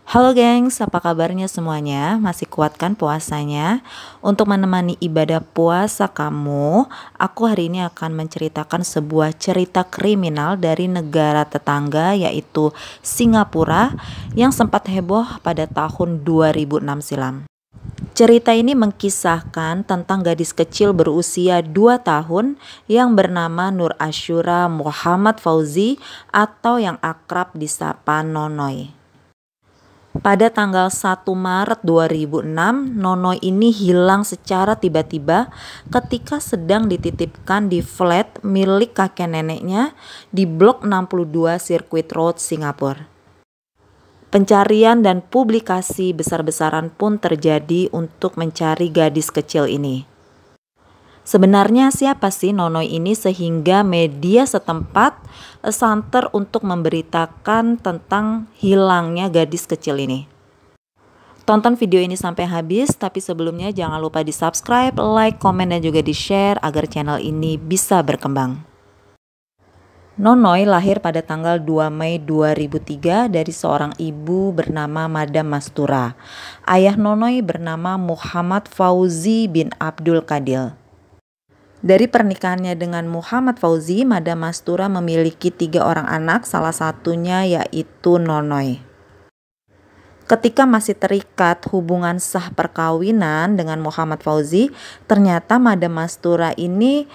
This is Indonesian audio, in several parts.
Halo gengs, apa kabarnya semuanya? Masih kuat kan puasanya? Untuk menemani ibadah puasa kamu, aku hari ini akan menceritakan sebuah cerita kriminal dari negara tetangga yaitu Singapura yang sempat heboh pada tahun 2006 silam. Cerita ini mengkisahkan tentang gadis kecil berusia 2 tahun yang bernama Nur Asyura Muhammad Fauzi atau yang akrab disapa Nonoy. Pada tanggal 1 Maret 2006, Nonoy ini hilang secara tiba-tiba ketika sedang dititipkan di flat milik kakek neneknya di Blok 62 Circuit Road, Singapura. Pencarian dan publikasi besar-besaran pun terjadi untuk mencari gadis kecil ini. Sebenarnya siapa sih Nonoy ini sehingga media setempat santer untuk memberitakan tentang hilangnya gadis kecil ini? Tonton video ini sampai habis, tapi sebelumnya jangan lupa di subscribe, like, komen, dan juga di share agar channel ini bisa berkembang. Nonoy lahir pada tanggal 2 Mei 2003 dari seorang ibu bernama Madam Mastura. Ayah Nonoy bernama Muhammad Fauzi bin Abdul Qadir. Dari pernikahannya dengan Muhammad Fauzi, Madam Mastura memiliki 3 orang anak, salah satunya yaitu Nonoy. Ketika masih terikat hubungan sah perkawinan dengan Muhammad Fauzi, ternyata Madam Mastura ini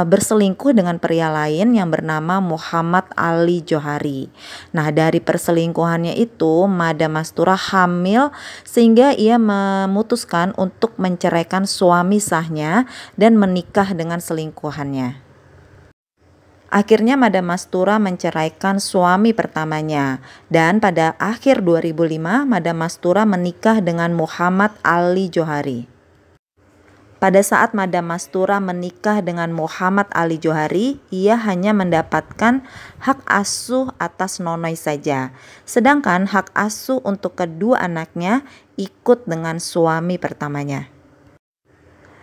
berselingkuh dengan pria lain yang bernama Muhammad Ali Johari. Nah, dari perselingkuhannya itu Madam Mastura hamil sehingga ia memutuskan untuk menceraikan suami sahnya dan menikah dengan selingkuhannya. Akhirnya Madam Mastura menceraikan suami pertamanya dan pada akhir 2005 Madam Mastura menikah dengan Muhammad Ali Johari. Pada saat Madam Mastura menikah dengan Muhammad Ali Johari, ia hanya mendapatkan hak asuh atas Nonoy saja. Sedangkan hak asuh untuk kedua anaknya ikut dengan suami pertamanya.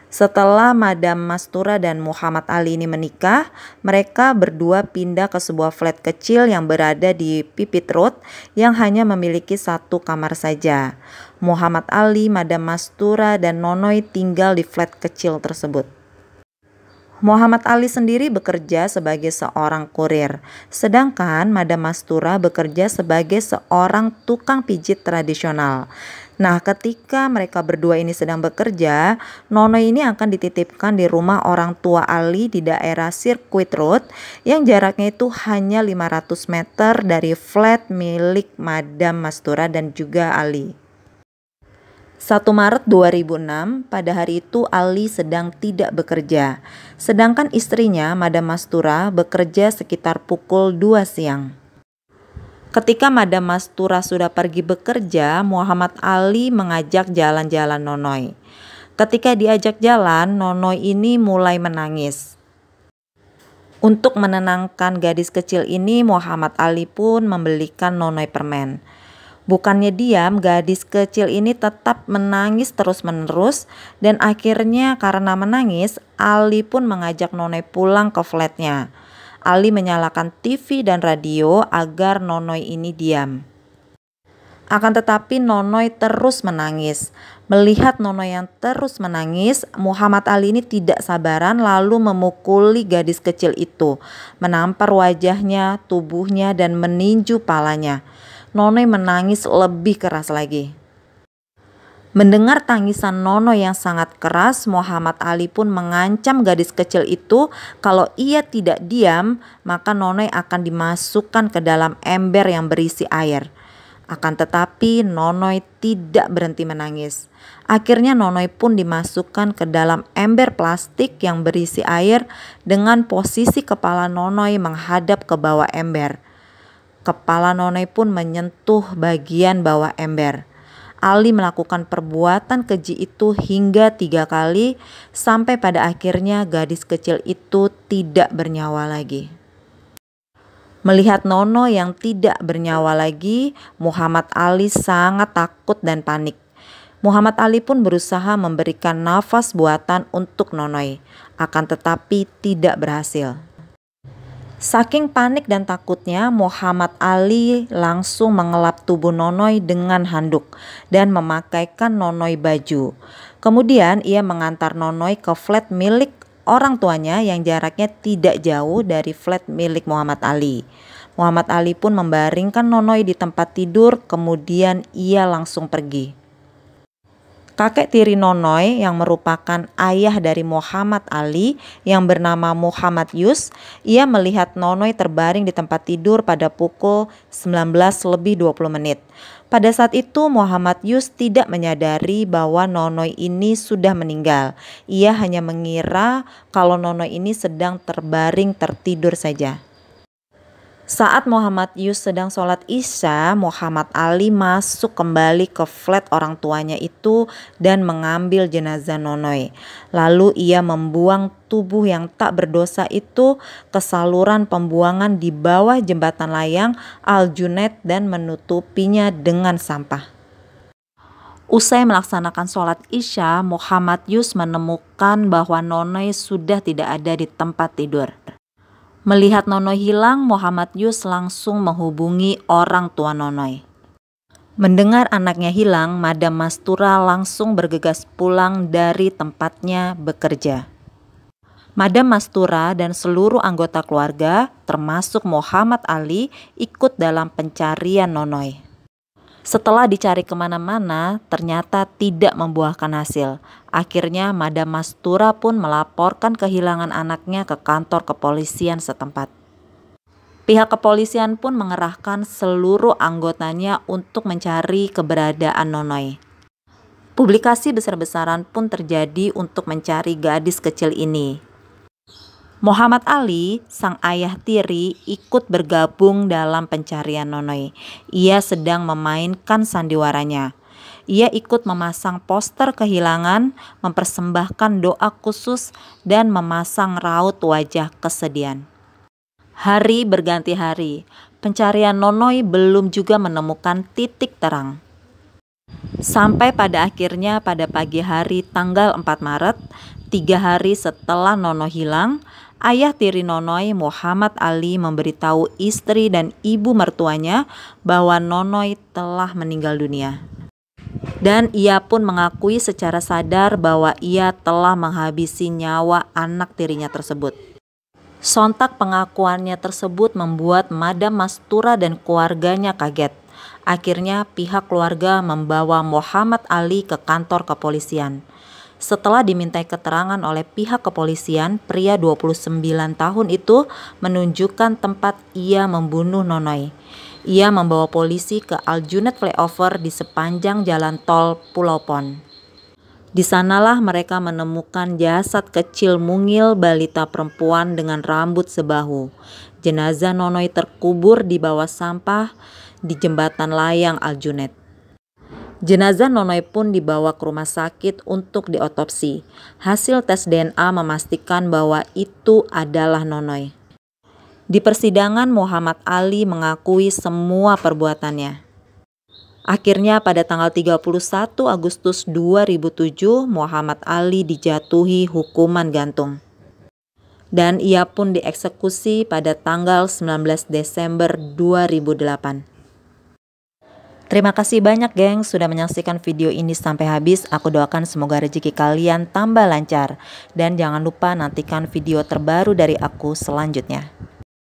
Setelah Madam Mastura dan Muhammad Ali ini menikah, mereka berdua pindah ke sebuah flat kecil yang berada di Pipit Road yang hanya memiliki 1 kamar saja. Muhammad Ali, Madam Mastura, dan Nonoy tinggal di flat kecil tersebut. Muhammad Ali sendiri bekerja sebagai seorang kurir, sedangkan Madam Mastura bekerja sebagai seorang tukang pijit tradisional. Nah, ketika mereka berdua ini sedang bekerja, Nonoy ini akan dititipkan di rumah orang tua Ali di daerah Circuit Road yang jaraknya itu hanya 500 meter dari flat milik Madam Mastura dan juga Ali. 1 Maret 2006, pada hari itu Ali sedang tidak bekerja, sedangkan istrinya Madam Mastura bekerja sekitar pukul 2 siang. Ketika Madam Mastura sudah pergi bekerja, Muhammad Ali mengajak jalan-jalan Nonoy. Ketika diajak jalan, Nonoy ini mulai menangis. Untuk menenangkan gadis kecil ini, Muhammad Ali pun membelikan Nonoy permen. Bukannya diam, gadis kecil ini tetap menangis terus-menerus dan akhirnya karena menangis, Ali pun mengajak Nonoy pulang ke flatnya. Ali menyalakan TV dan radio agar Nonoy ini diam. Akan tetapi Nonoy terus menangis. Melihat Nonoy yang terus menangis, Muhammad Ali ini tidak sabaran lalu memukuli gadis kecil itu, menampar wajahnya, tubuhnya, dan meninju palanya. Nonoy menangis lebih keras lagi. Mendengar tangisan Nonoy yang sangat keras, Muhammad Ali pun mengancam gadis kecil itu kalau ia tidak diam, maka Nonoy akan dimasukkan ke dalam ember yang berisi air. Akan tetapi Nonoy tidak berhenti menangis. Akhirnya Nonoy pun dimasukkan ke dalam ember plastik yang berisi air dengan posisi kepala Nonoy menghadap ke bawah ember. Kepala Nonoy pun menyentuh bagian bawah ember. Ali melakukan perbuatan keji itu hingga 3 kali sampai pada akhirnya gadis kecil itu tidak bernyawa lagi. Melihat Nonoy yang tidak bernyawa lagi, Muhammad Ali sangat takut dan panik. Muhammad Ali pun berusaha memberikan nafas buatan untuk Nonoy, akan tetapi tidak berhasil. Saking panik dan takutnya, Muhammad Ali langsung mengelap tubuh Nonoy dengan handuk dan memakaikan Nonoy baju. Kemudian ia mengantar Nonoy ke flat milik orang tuanya yang jaraknya tidak jauh dari flat milik Muhammad Ali. Muhammad Ali pun membaringkan Nonoy di tempat tidur, kemudian ia langsung pergi. Kakek tiri Nonoy yang merupakan ayah dari Muhammad Ali yang bernama Muhammad Yus, ia melihat Nonoy terbaring di tempat tidur pada pukul 19:20. Pada saat itu Muhammad Yus tidak menyadari bahwa Nonoy ini sudah meninggal. Ia hanya mengira kalau Nonoy ini sedang terbaring tertidur saja. Saat Muhammad Yus sedang sholat Isya, Muhammad Ali masuk kembali ke flat orang tuanya itu dan mengambil jenazah Nonoy. Lalu ia membuang tubuh yang tak berdosa itu ke saluran pembuangan di bawah jembatan layang Al-Junaid dan menutupinya dengan sampah. Usai melaksanakan sholat Isya, Muhammad Yus menemukan bahwa Nonoy sudah tidak ada di tempat tidur. Melihat Nonoy hilang, Muhammad Yus langsung menghubungi orang tua Nonoy. Mendengar anaknya hilang, Madam Mastura langsung bergegas pulang dari tempatnya bekerja. Madam Mastura dan seluruh anggota keluarga, termasuk Muhammad Ali, ikut dalam pencarian Nonoy. Setelah dicari kemana-mana, ternyata tidak membuahkan hasil. Akhirnya Madam Mastura pun melaporkan kehilangan anaknya ke kantor kepolisian setempat. Pihak kepolisian pun mengerahkan seluruh anggotanya untuk mencari keberadaan Nonoy. Publikasi besar-besaran pun terjadi untuk mencari gadis kecil ini. Muhammad Ali, sang ayah tiri, ikut bergabung dalam pencarian Nonoy. Ia sedang memainkan sandiwaranya. Ia ikut memasang poster kehilangan, mempersembahkan doa khusus, dan memasang raut wajah kesedihan. Hari berganti hari, pencarian Nonoy belum juga menemukan titik terang. Sampai pada akhirnya pada pagi hari tanggal 4 Maret, 3 hari setelah Nonoy hilang, ayah tiri Nonoy, Muhammad Ali, memberitahu istri dan ibu mertuanya bahwa Nonoy telah meninggal dunia. Dan ia pun mengakui secara sadar bahwa ia telah menghabisi nyawa anak tirinya tersebut. Sontak pengakuannya tersebut membuat Madam Mastura dan keluarganya kaget. Akhirnya pihak keluarga membawa Muhammad Ali ke kantor kepolisian. Setelah dimintai keterangan oleh pihak kepolisian, pria 29 tahun itu menunjukkan tempat ia membunuh Nonoy. Ia membawa polisi ke Al-Junaid Flyover di sepanjang jalan tol Pulau Pon. Di sanalah mereka menemukan jasad kecil mungil balita perempuan dengan rambut sebahu. Jenazah Nonoy terkubur di bawah sampah di jembatan layang Al-Junaid. Jenazah Nonoy pun dibawa ke rumah sakit untuk diotopsi. Hasil tes DNA memastikan bahwa itu adalah Nonoy. Di persidangan, Muhammad Ali mengakui semua perbuatannya. Akhirnya pada tanggal 31 Agustus 2007, Muhammad Ali dijatuhi hukuman gantung. Dan ia pun dieksekusi pada tanggal 19 Desember 2008. Terima kasih banyak geng sudah menyaksikan video ini sampai habis. Aku doakan semoga rezeki kalian tambah lancar. Dan jangan lupa nantikan video terbaru dari aku selanjutnya.